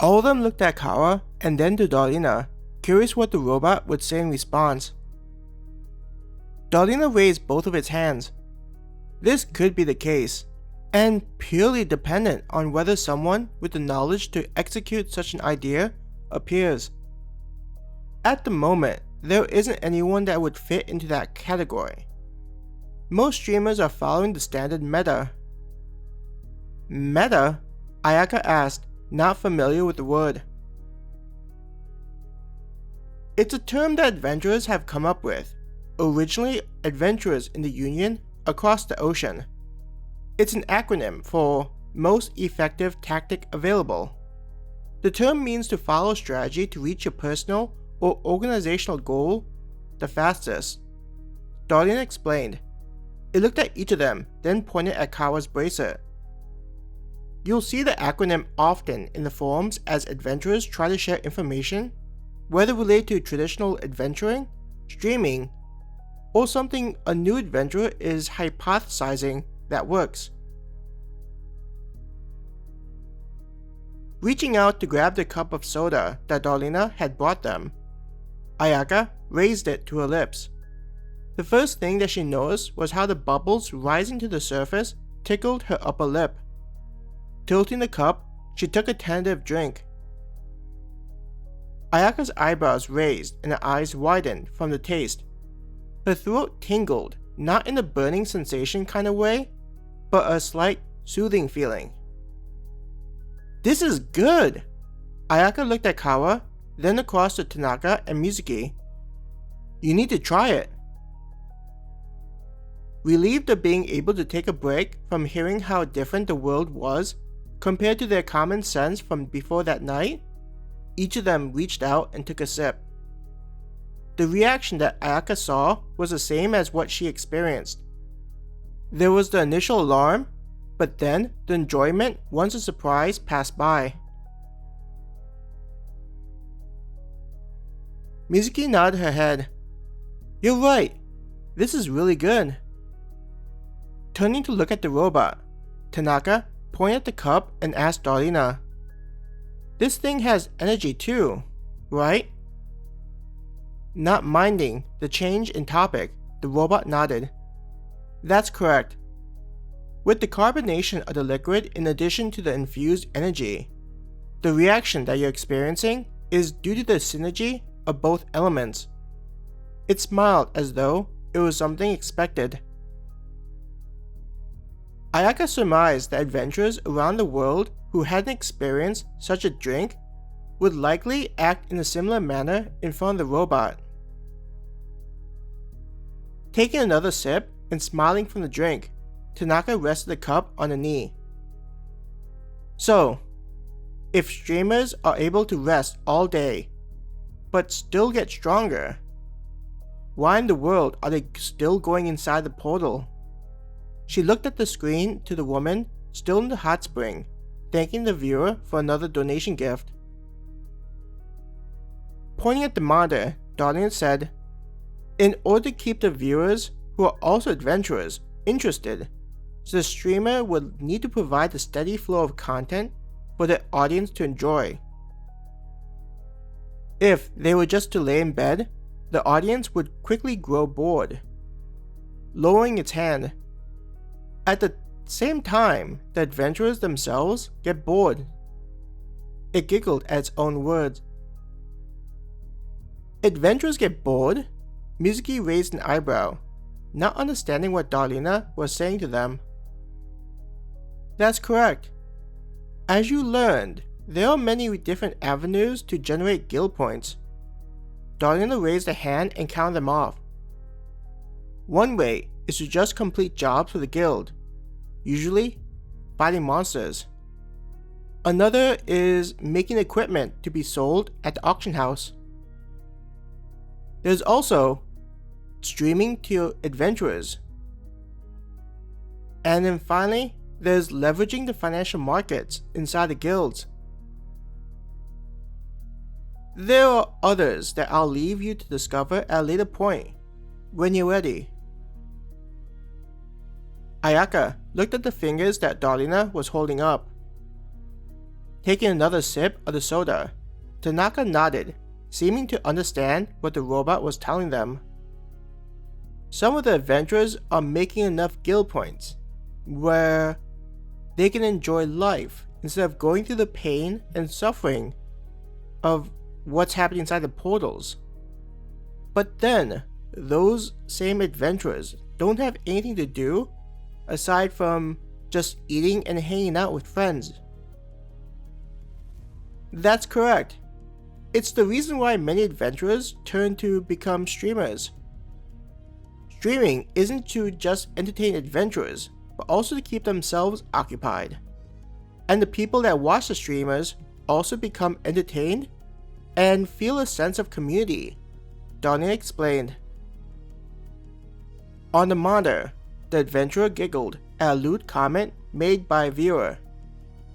All of them looked at Kawa and then to Darlina, curious what the robot would say in response. Darlina raised both of its hands. This could be the case, and purely dependent on whether someone with the knowledge to execute such an idea appears. At the moment, there isn't anyone that would fit into that category. Most streamers are following the standard meta. Meta? Ayaka asked, not familiar with the word. It's a term that adventurers have come up with, originally adventurers in the Union across the ocean. It's an acronym for Most Effective Tactic Available. The term means to follow strategy to reach your personal or organizational goal the fastest. Darlene explained. It looked at each of them, then pointed at Kawa's bracelet. You'll see the acronym often in the forums as adventurers try to share information, whether related to traditional adventuring, streaming, or something a new adventurer is hypothesizing that works. Reaching out to grab the cup of soda that Darlena had brought them, Ayaka raised it to her lips. The first thing that she noticed was how the bubbles rising to the surface tickled her upper lip. Tilting the cup, she took a tentative drink. Ayaka's eyebrows raised and her eyes widened from the taste. Her throat tingled, not in a burning sensation kind of way, but a slight soothing feeling. This is good! Ayaka looked at Kawa, then across to Tanaka and Mizuki. You need to try it. Relieved of being able to take a break from hearing how different the world was compared to their common sense from before that night, each of them reached out and took a sip. The reaction that Ayaka saw was the same as what she experienced. There was the initial alarm, but then the enjoyment once the surprise passed by. Mizuki nodded her head. You're right, this is really good. Turning to look at the robot, Tanaka pointed at the cup and asked Darlena, this thing has energy too, right? Not minding the change in topic, the robot nodded. That's correct. With the carbonation of the liquid in addition to the infused energy, the reaction that you're experiencing is due to the synergy of both elements. It smiled as though it was something expected. Ayaka surmised that adventurers around the world who hadn't experienced such a drink would likely act in a similar manner in front of the robot. Taking another sip and smiling from the drink, Tanaka rested the cup on a knee. So, if streamers are able to rest all day, but still get stronger, why in the world are they still going inside the portal? She looked at the screen to the woman still in the hot spring, thanking the viewer for another donation gift. Pointing at the monitor, Darlene said, in order to keep the viewers, who are also adventurers, interested, the streamer would need to provide a steady flow of content for the audience to enjoy. If they were just to lay in bed, the audience would quickly grow bored. Lowering its hand, at the same time, the adventurers themselves get bored. It giggled at its own words. Adventurers get bored? Mizuki raised an eyebrow, not understanding what Darlena was saying to them. That's correct. As you learned, there are many different avenues to generate guild points. Darlena raised a hand and counted them off. One way is to just complete jobs for the guild, usually fighting monsters. Another is making equipment to be sold at the auction house. There's also streaming to your adventurers. And then finally, there's leveraging the financial markets inside the guilds. There are others that I'll leave you to discover at a later point, when you're ready. Ayaka looked at the fingers that Darlena was holding up. Taking another sip of the soda, Tanaka nodded, seeming to understand what the robot was telling them. Some of the adventurers are making enough guild points where they can enjoy life instead of going through the pain and suffering of what's happening inside the portals. But then, those same adventurers don't have anything to do aside from just eating and hanging out with friends. That's correct. It's the reason why many adventurers turn to become streamers. Streaming isn't to just entertain adventurers, but also to keep themselves occupied. And the people that watch the streamers also become entertained and feel a sense of community, Donnie explained. On the monitor, the adventurer giggled at a lewd comment made by a viewer,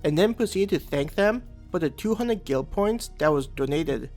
and then proceeded to thank them for the 200 guild points that was donated.